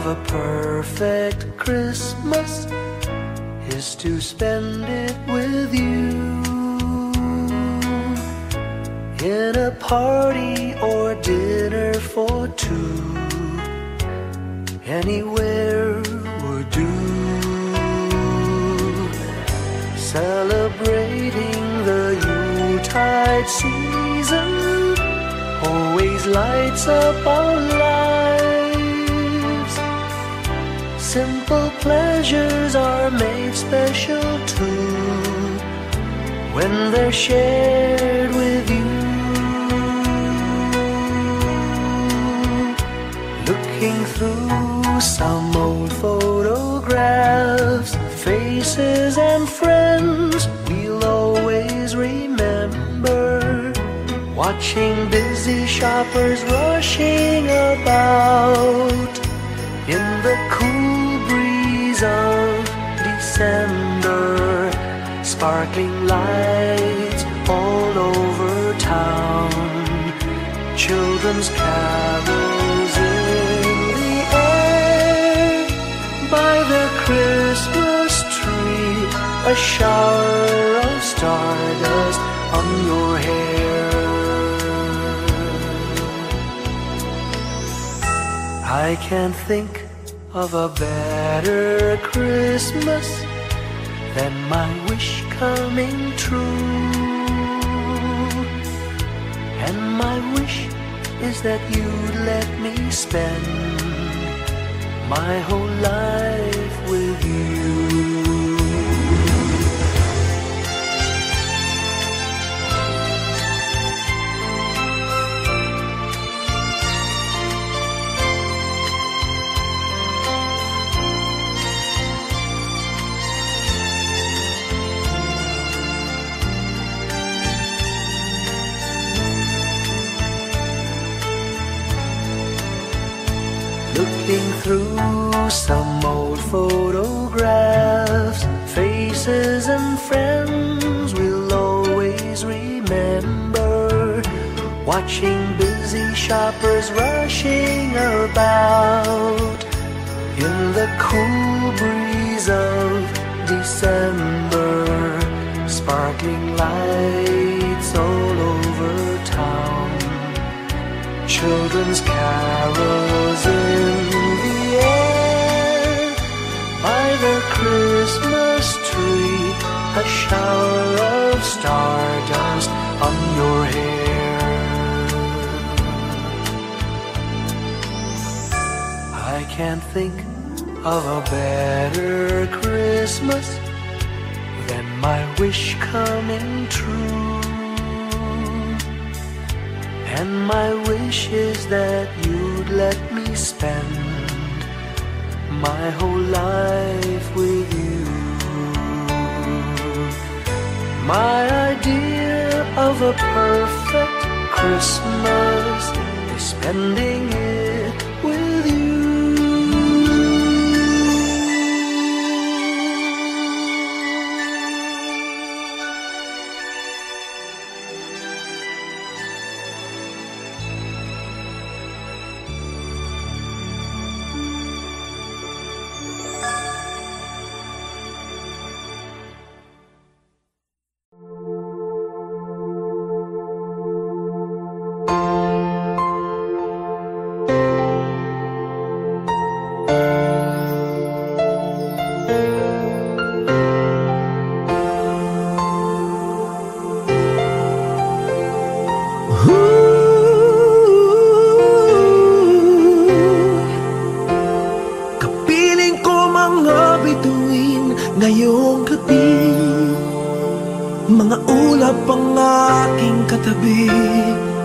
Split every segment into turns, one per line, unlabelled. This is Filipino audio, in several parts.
of a perfect Christmas is to spend it with you, in a party or dinner for two, anywhere would do. Celebrating the Yuletide season always lights up our lives. Simple pleasures are made special too when they're shared with you. Looking through some old photographs, faces and friends we'll always remember, watching busy shoppers rushing about in the cool breeze of December, sparkling lights all over town, children's carols in the air, by the Christmas tree, a shower of stardust on your hair. I can't think of a better Christmas than my wish coming true. And my wish is that you'd let me spend my whole life with you. Looking through some old photographs, faces and friends we'll always remember, watching busy shoppers rushing about in the cool breeze of December, sparkling lights all over town, children's carols in the air, by the Christmas tree, a shower of stardust on your hair. I can't think of a better Christmas than my wish coming true. And my wish is that you'd let me spend my whole life with you. My idea of a perfect Christmas is spending it with you.
Ngayong gabi, mga ulap ang aking katabi,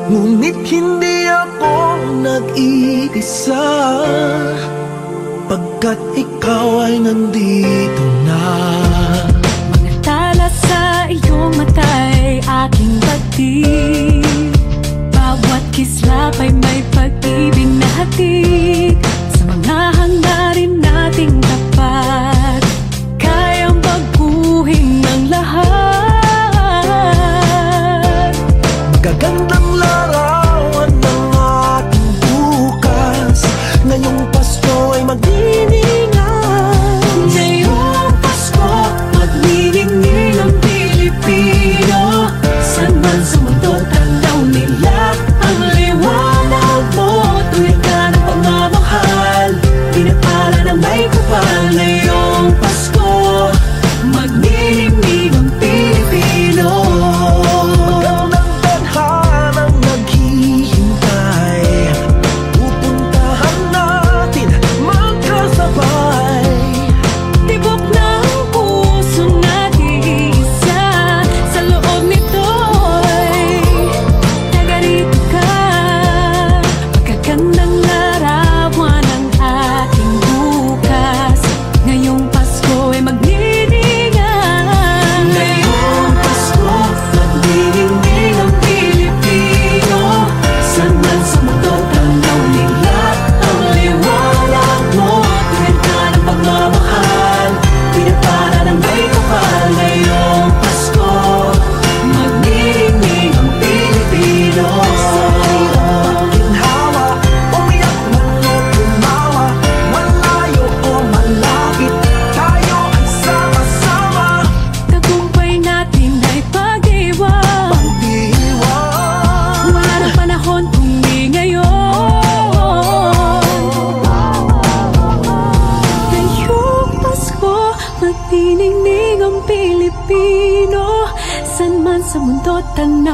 ngunit hindi ako nag-iisa, pagkat ikaw ay nandito na.
Mga tala sa iyong mata'y aking pagtig, bawat kislap ay may pag-ibig na hatid, sa mga hangarin nating tapat, kayang baguhin ng lahat.
Gagandang larawan ng ating bukas, ngayong Pasko ay maging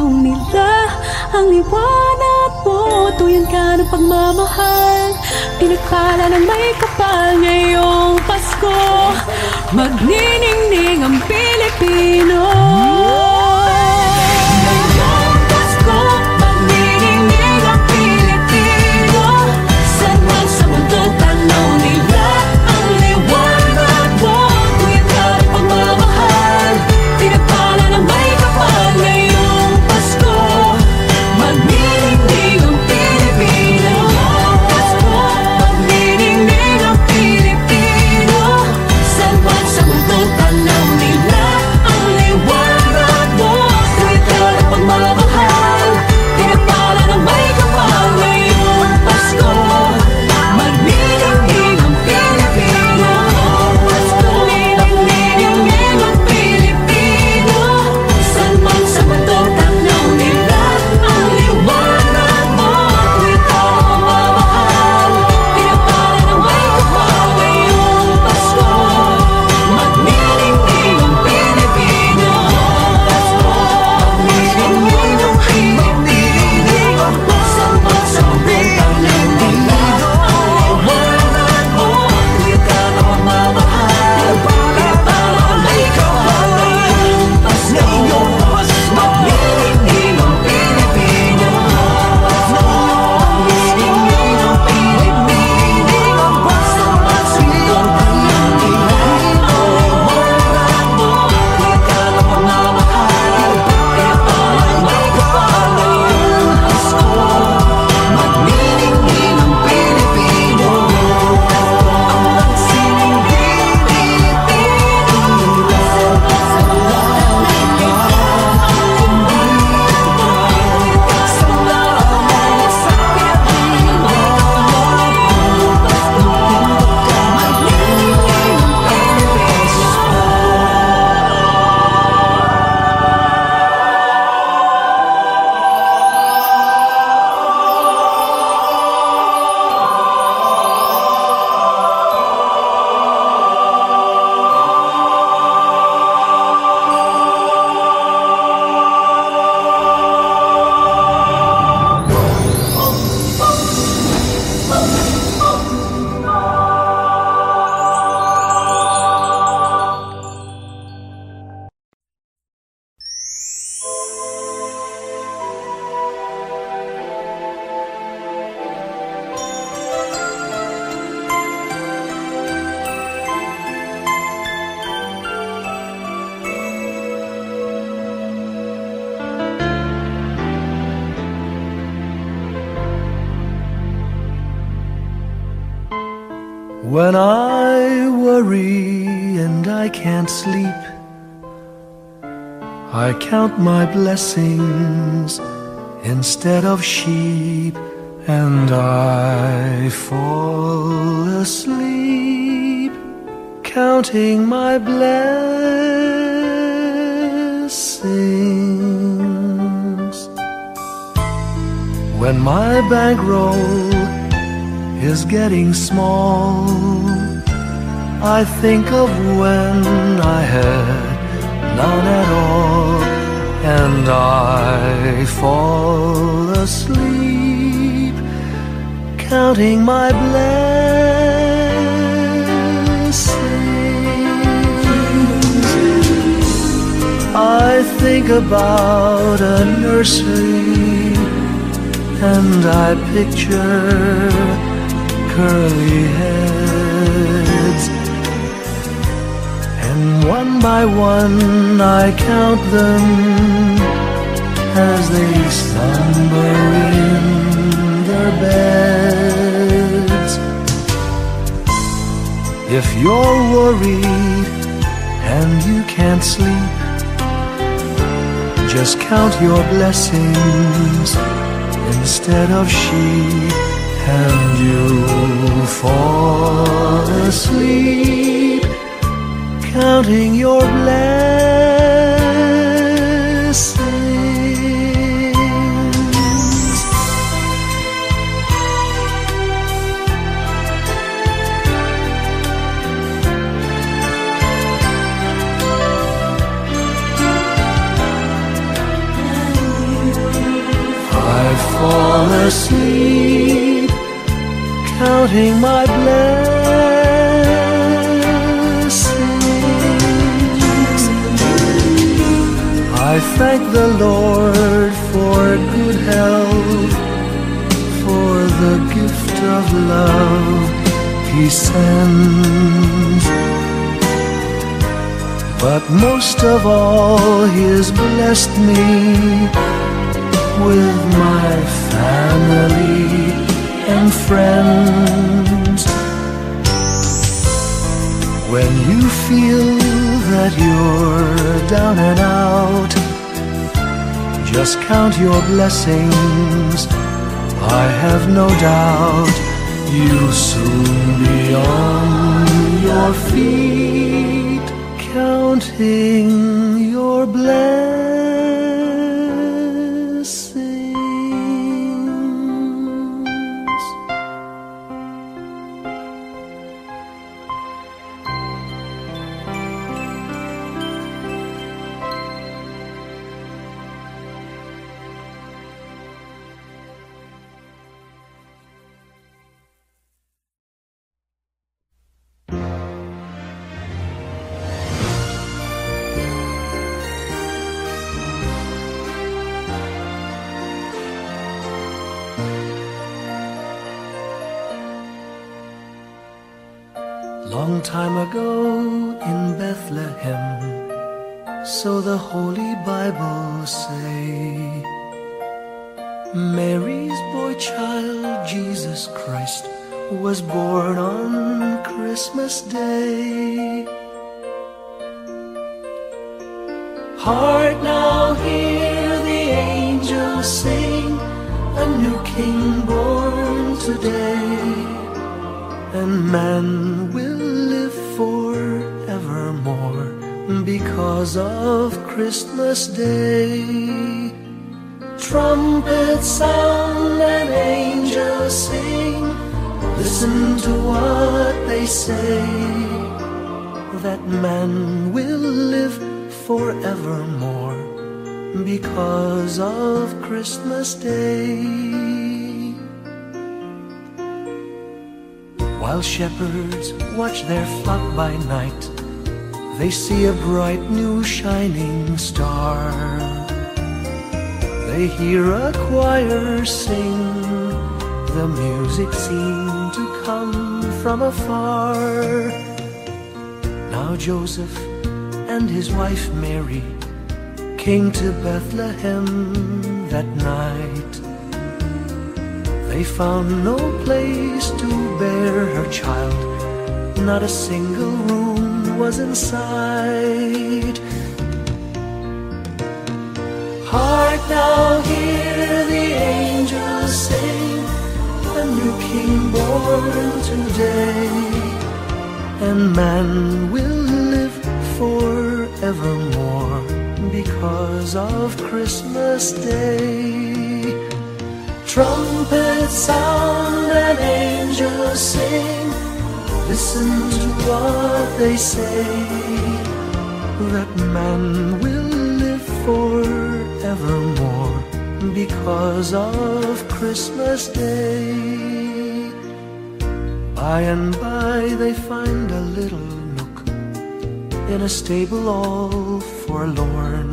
tanaw nila. Ang liwanag mo, tuyan ka ng pagmamahal. Pinagpala ng may kapal ngayong Pasko. Magniningning ang Pilipino. Ngayong Pasko, magniningning ang Pilipino. Saan man sa mundo tanaw nila. Ang liwanag mo, tuyan ka ng pagmamahal. Pinagpala ng may kapal ngayong Pasko. Magniningning ang Pilipino. Pasko, magniningning ang Pilipino. Saan man sa mundo tanaw nila. Ang liwanag mo, tuyan ka ng pagmamahal. Pinagpala ng may kapal ngayong Pasko. Magniningning ang Pilipino. Pasko, magniningning ang Pilipino. Saan man sa mundo tanaw nila. Ang liwanag mo, tuyan ka ng pagmamahal. Pinagpala ng may kapal ngayong Pasko. Magniningning ang Pilipino. Pasko, magniningning ang Pilipino. Saan man sa mundo tanaw nila. Ang liwanag mo, tuyan ka ng pagmamahal. Pinagpala ng may kapal ngayong Pasko. Magniningning ang Pilipino. Magniningning ang Pilipino. Saan man sa mundo tanaw nila. Ang liwanag mo, tuyan ka ng pagmamahal. Pinagpala ng may kapal ngayong Pasko. Magniningning ang Pilipino. Ang magsining Pilipino. Sa mga
When I worry and I can't sleep, I count my blessings instead of sheep, and I fall asleep counting my blessings. When my bankroll is getting small, I think of when I had none at all, and I fall asleep counting my blessings. I think about a nursery, and I picture curly heads, and one by one I count them as they slumber in their beds. If you're worried and you can't sleep, just count your blessings instead of sheep, and you'll fall asleep counting your blessings. fall asleep, counting my blessings. I thank the Lord for good health, for the gift of love He sends. But most of all, He has blessed me with my family and friends. When you feel that you're down and out, just count your blessings. I have no doubt you'll soon be on your feet, counting your blessings. Long time ago in Bethlehem, so the Holy Bible say, Mary's boy child, Jesus Christ, was born on Christmas Day. Hark now, hear the angels sing, a new King born today, and man will live forevermore because of Christmas Day. Trumpets sound and angels sing, listen to what they say, that man will live forevermore because of Christmas Day. While shepherds watch their flock by night, they see a bright new shining star. They hear a choir sing, the music seemed to come from afar. Now Joseph and his wife Mary came to Bethlehem that night. They found no place to bear her child, not a single room was in sight. Hark now, hear the angels sing, a new King born today, and man will live forevermore because of Christmas Day. Trumpets sound and angels sing, listen to what they say, that man will live forevermore because of Christmas Day. By and by they find a little nook in a stable all forlorn,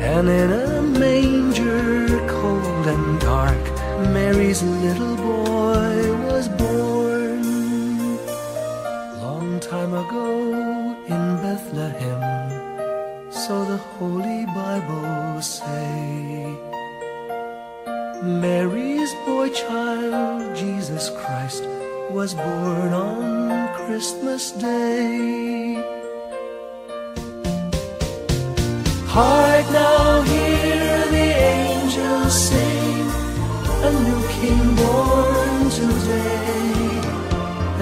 and in a manger cold and dark, Mary's little boy was born. Long time ago in Bethlehem, so the Holy Bible say, Mary's boy child, Jesus Christ, was born on Christmas Day. Hark now, hear the angels sing, a new King born today,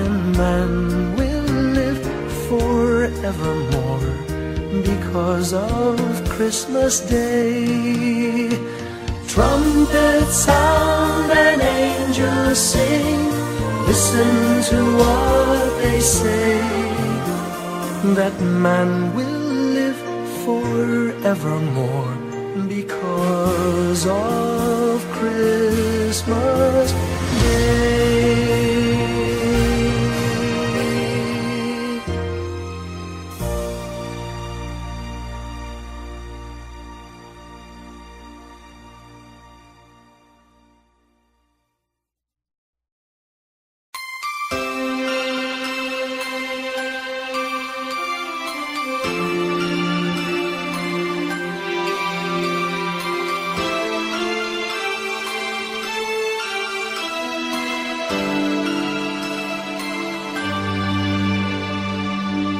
and man will live forevermore because of Christmas Day. Trumpets sound and angels sing, listen to what they say, that man will live forevermore because of Christmas Day.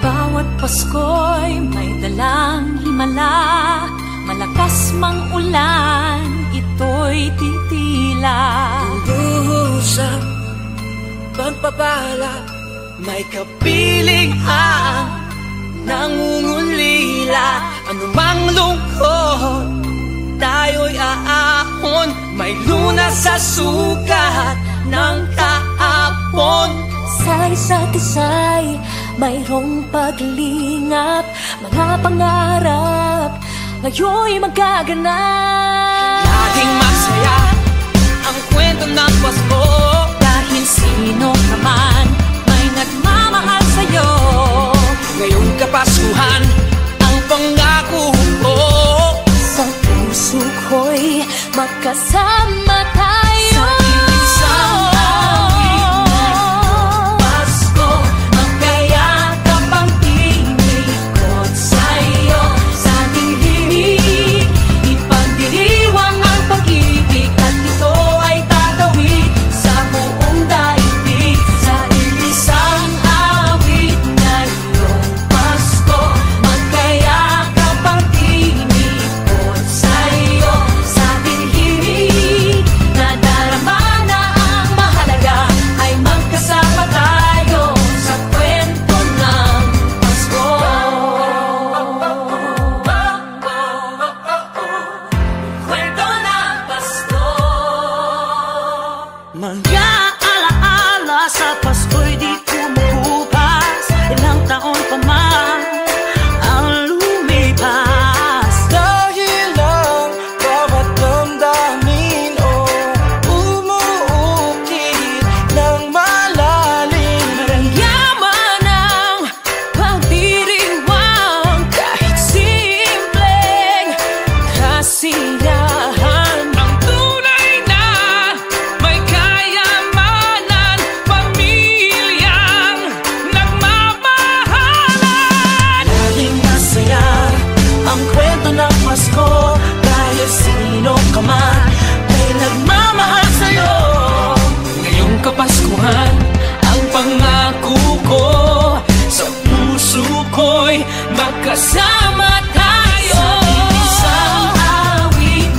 Bawat Pasko'y may dalang himala, malakas mang ulan, ito'y titila.
Usap, pagpapala, may kapiling ang nangungulila. Anumang lungkot, tayo'y aahon, may lunas sa sukat ng kahapon.
Sa isa't isa'y mayroong paglingap, mga pangarap ngayon'y magaganap.
Laging masaya ang kwento ng Pasko,
Dahil sino ka man may nagmamahal sa'yo.
ngayong Kapaskuhan ang pangako ko.
Sa puso ko'y magkasama tayo.
Sa isang awit ng Pasko,
magkayakap ang tinikot sa'yo. Sa ating himig, ipagdiriwang ang pag-ibig, at ito ay tatawid sa buong daigdig. Sa isang awit ngayong Pasko, magkayakap ang tinikot sa'yo. Sa ating himig, nadarama na ang mahalaga, ay magkasama tayo sa kwento ng Pasko. Kwento ng Pasko.
Mga alaala sa Pasko'y di kumukupas, ilang taon pa man ang lumipas. Dahil ang bawat damdamin umuukit ng malalim.
Yaman ang pagdiriwang, kahit simpleng kasiyahan.
Ang tunay na may kayamanan, pamilyang nagmamahalan. Laging masaya ang kwento ng Pasko, dahil sino ka man may nagmamahal sa'yo. Ngayong Kapaskuhan ang pangako ko, sa puso ko'y magkasama tayo.
Isang awit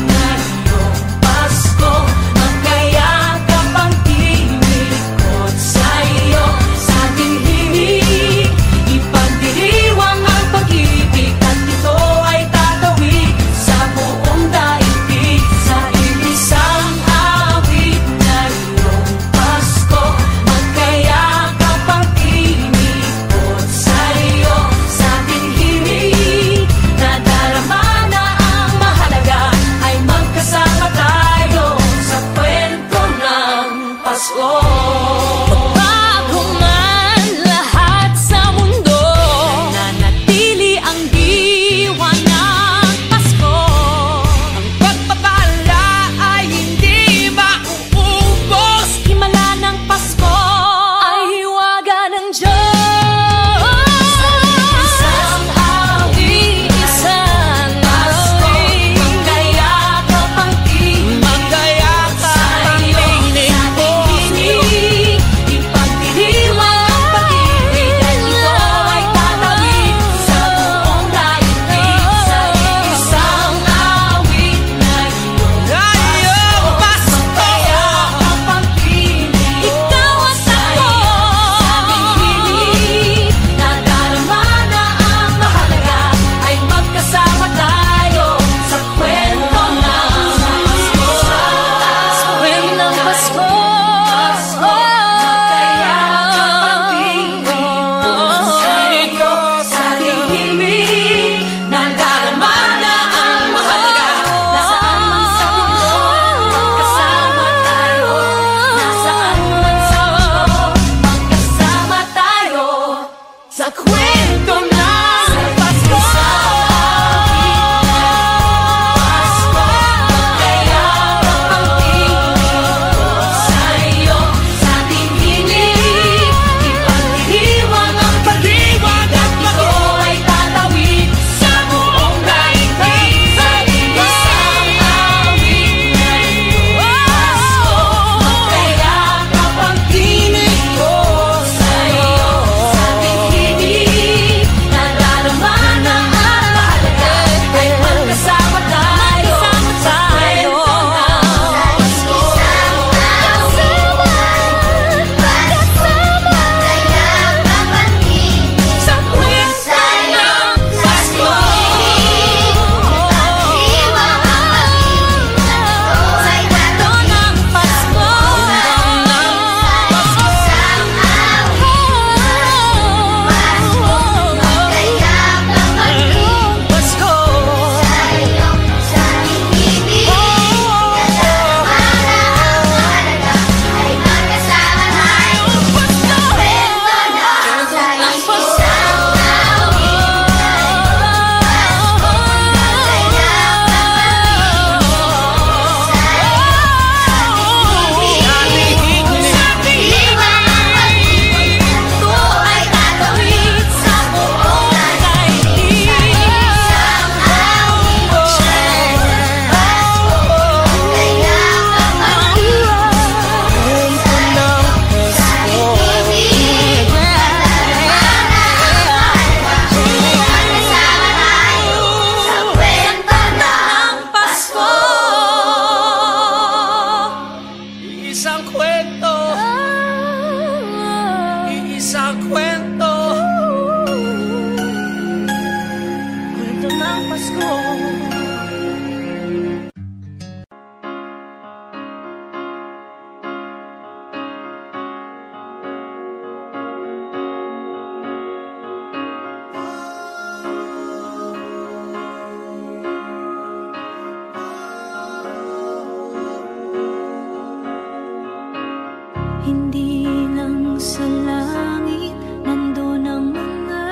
Hindi lang sa langit nandun ang mga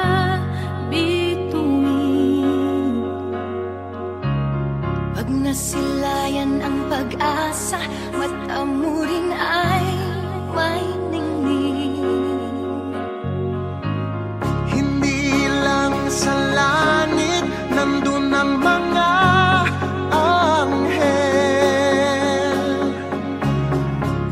bituin. Pag nasilayan ang pag-asa, mata mo rin ay may ningning.
Hindi lang sa langit nandun ang mga anghel.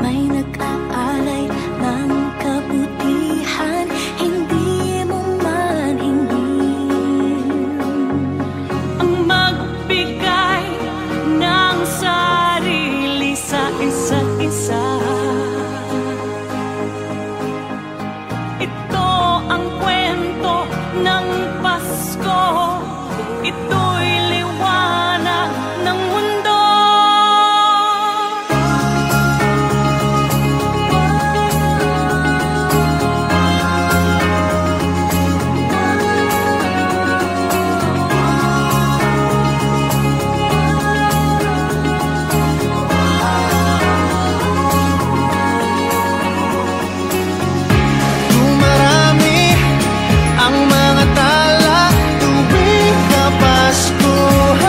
May nag-aalay ng kabutihan, hindi mo man hingin.
Ang magbigay ng sarili sa isa't isa. Ito ang kwento ng Pasko. Ito'y liwanag ng mundo.
Dumarami ang mga tala tuwing Kapaskuhan.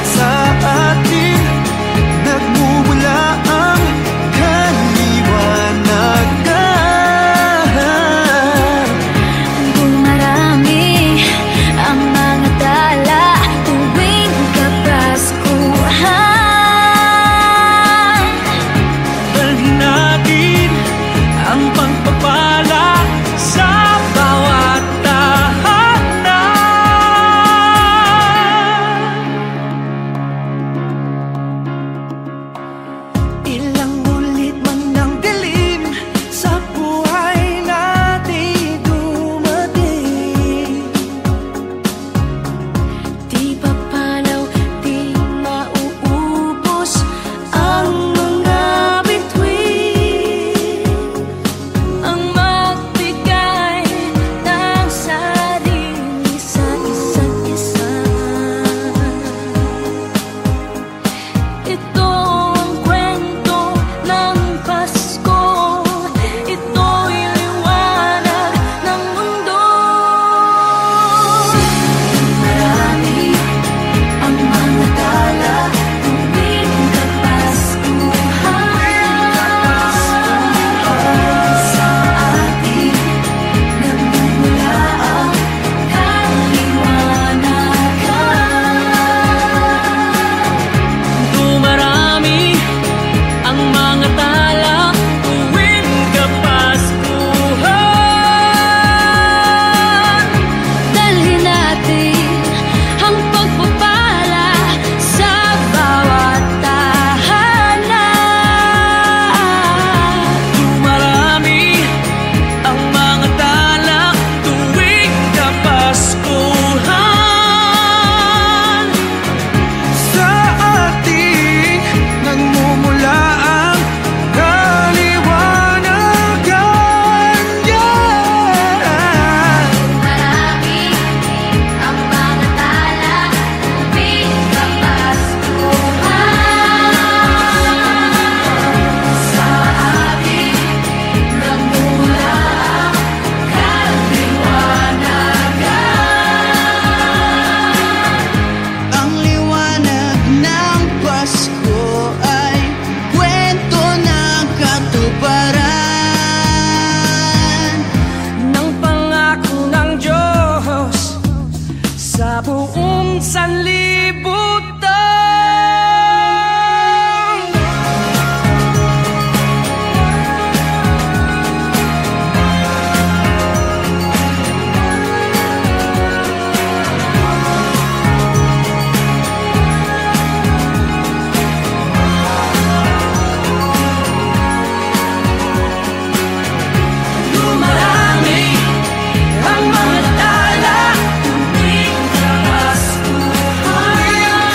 Sa atin nagmumula ang kaliwanagan.
Dumarami ang mga tala tuwing Kapaskuhan.
Dalhin natin ang pagpapala sa bawat tahanan.
Ilang ulit man ng dilim sa buhay natin dumating.
Di papalaw, di mauubos ang mga bituin. Ang magbigay ng sarili sa isa't isa. Ito ang kwento ng Pasko. Ito'y liwanag ng mundo. Marami ang mga tala tuwing Kapaskuhan. Sa atin nagmumula ang kaliwanagan.
Dumarami ang mga tala tuwing Kapaskuhan.
Dalhin natin ang pagpapala sa bawat tahanan.
Dumarami ang mga tala tuwing Kapaskuhan.
Sa ating nagmumula ang kaliwanagan.
Marami ang mga tala tuwing Kapaskuhan. Sa atin nagmumula ang kaliwanagan.
Ang liwanag ng Pasko ay kwento ng katuparan
Ng pangako ng Diyos sa buong sanlibutan. Dumarami ang mga tala tuwing Kapaskuhan.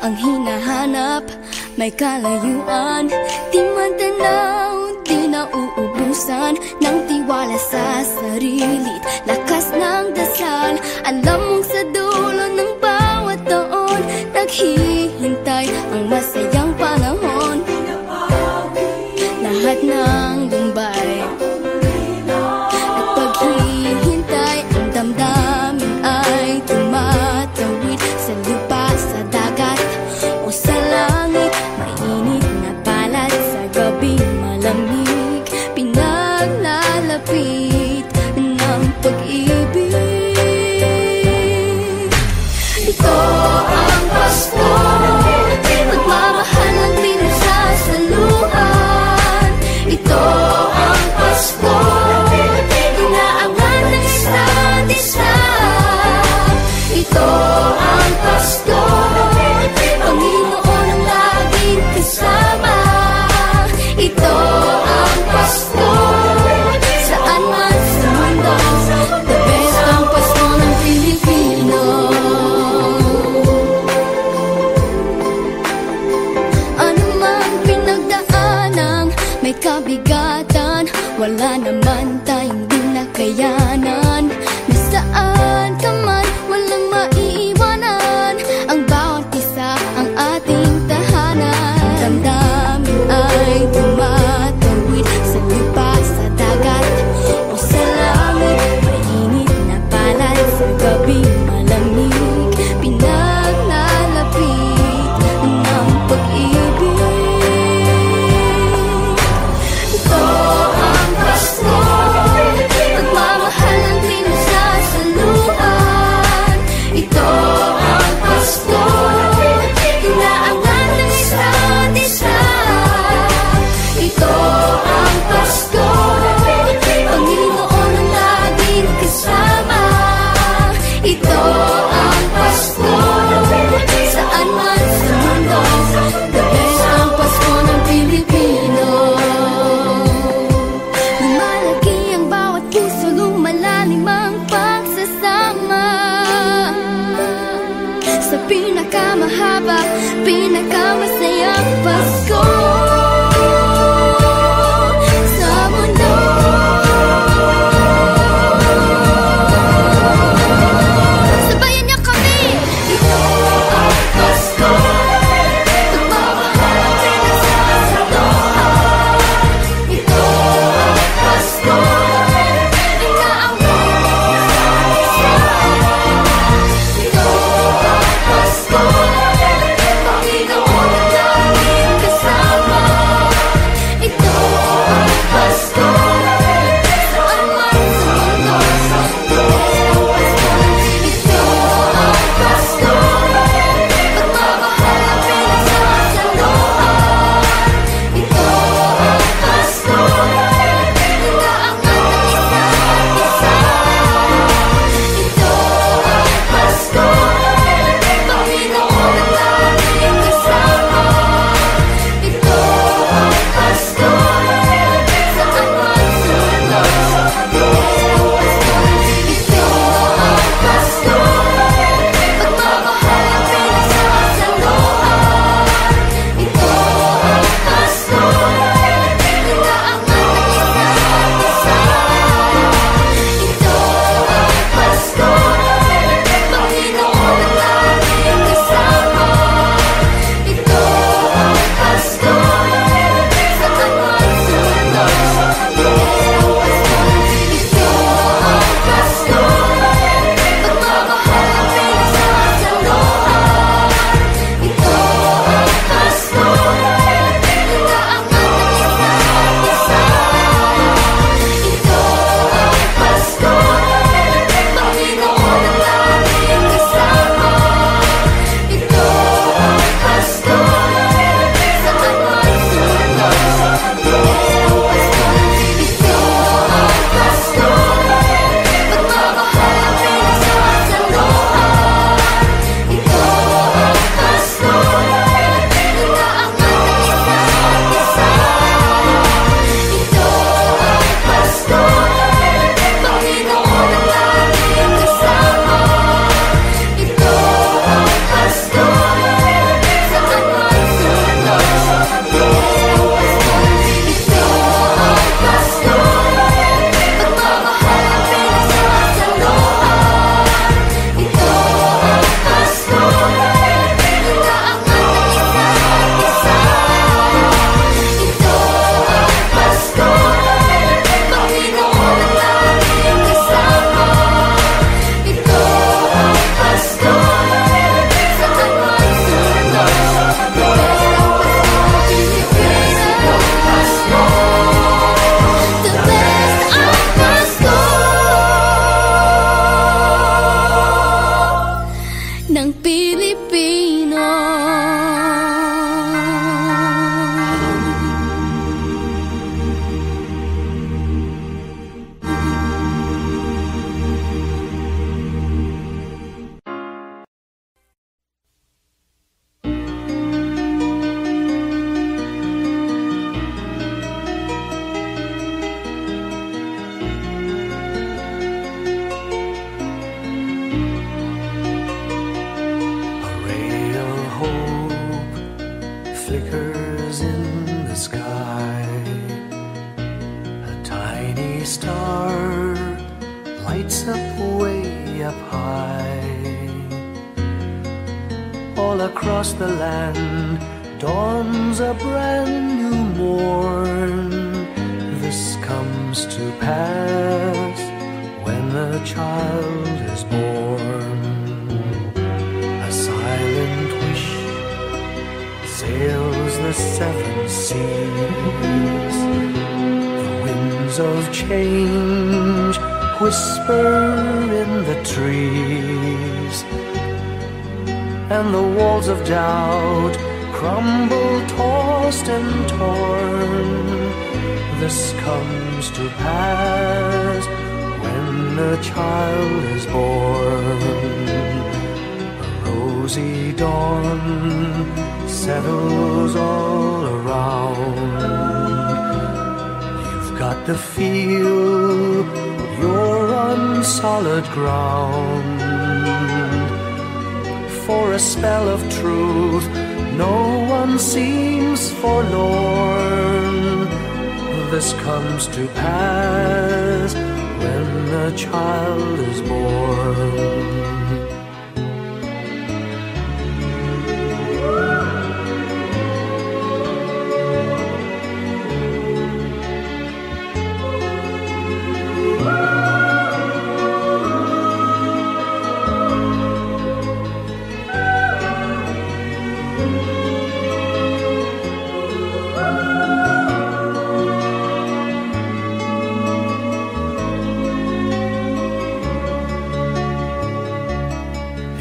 ang hinahanap, may kalayuan. Di man tanaw, di nauubusan ng tiwala sa sarilit, lakas ng dasal. Alam mong sa dulo ng bawat taon, naghihintay ang masayang panahon. Lahat ng lumbay at paghihintay, ang damdamin ay tumatawid sa lupa, sa dagat o sa langit. Mainit na palad sa gabing malamig, pinaglalapit ng pag-ibig. Ito ang Pasko, pagmamahal ang pinagsasaluhan. Ito ang Pasko, inaabangan ng isa't isa. Ito ang Pasko, Panginoon ang laging kasama. Ito ang Pasko, saan man sa mundo, the best ang Pasko ng Pilipino. Ano man pinagdaanang may kabigatan, wala naman tayong di nakayanan. Nasaan ka man, walang maiiwanan, ang bawat isa ang ating tahanan. Damdamin ay tumatawid sa lupa, sa dagat o sa langit. Mainit na palad sa gabing malamig, pinaglalapit ng pag-ibig. Ito ang Pasko,
flickers in the sky. A tiny star lights up way up high. All across the land dawns a brand new morn. This comes to pass when a child is born. A silent wish sails the seven seas. The winds of change whisper in the trees, and the walls of doubt crumble, tossed and torn. This comes to pass when a child is born. A rosy dawn settles all around. You've got to feel you're on solid ground. For a spell of truth, no one seems forlorn. This comes to pass when a child is born.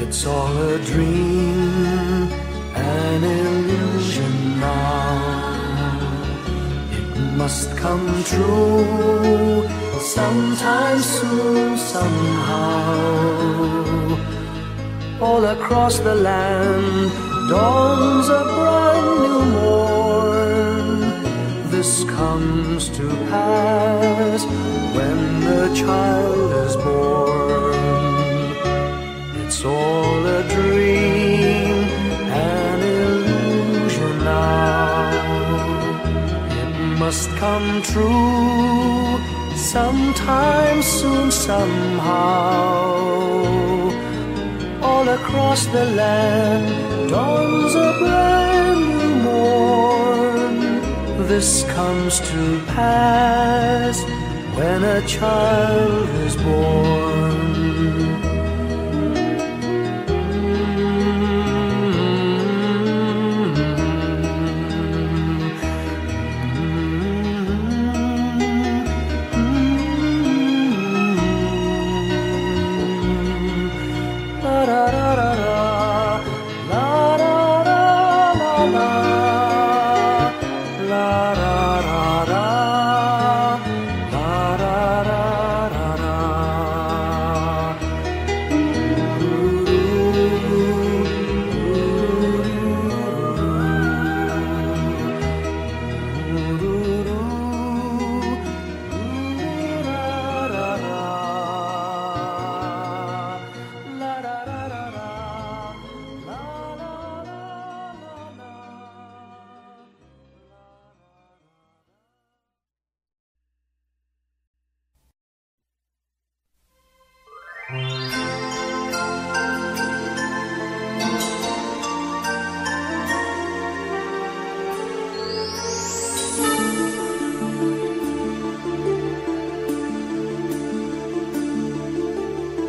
It's all a dream, an illusion now. It must come true sometime soon, somehow. All across the land dawns a brand new morn. This comes to pass when the child is born. It's all a dream, an illusion now. It must come true sometime soon, somehow. All across the land dawns a brand new morn. This comes to pass when a child is born.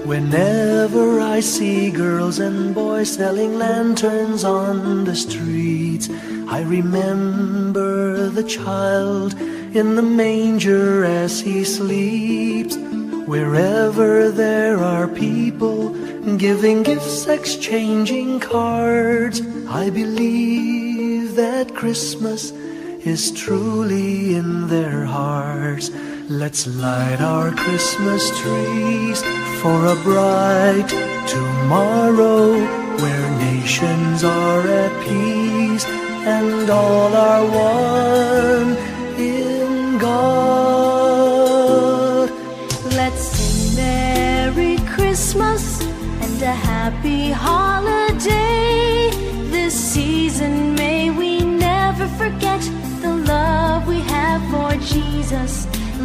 Whenever I see girls and boys selling lanterns on the streets, I remember the child in the manger as he sleeps. Wherever there are people giving gifts, exchanging cards, I believe that Christmas is truly in their hearts. Let's light our Christmas trees for a bright tomorrow, where nations are at peace and all are one in God.
Let's sing Merry Christmas and a happy holiday. This season may we never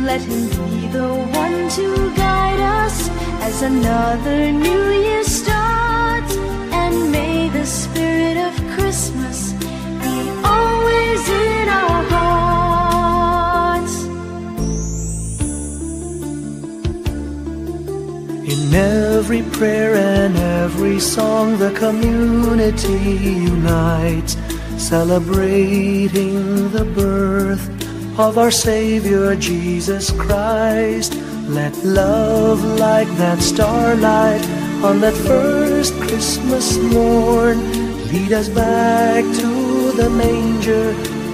Let Him be the one to guide us as another new year starts. And may the spirit of Christmas be always in our hearts.
In every prayer and every song, the community unites, celebrating the birth of our Savior Jesus Christ. Let love like that starlight on that first Christmas morn lead us back to the manger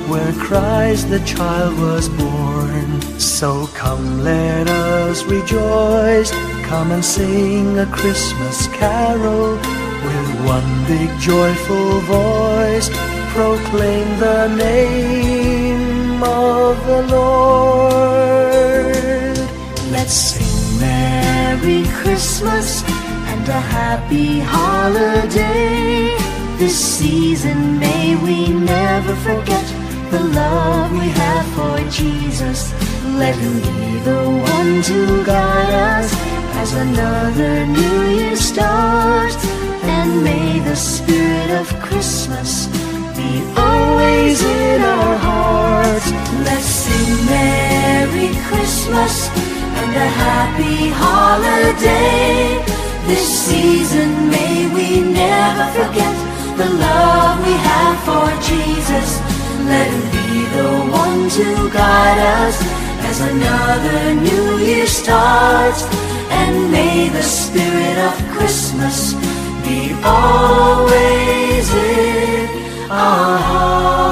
where Christ the child was born. So come, let us rejoice, come and sing a Christmas carol with one big joyful voice. Proclaim the name of the Lord.
Let's sing Merry Christmas and a happy holiday. This season may we never forget the love we have for Jesus. Let Him be the one to guide us as another new year starts. And may the spirit of Christmas be always in our hearts. Let's sing Merry Christmas and a happy holiday. This season may we never forget the love we have for Jesus. Let Him be the one to guide us as another new year starts. And may the spirit of Christmas be always in our hearts.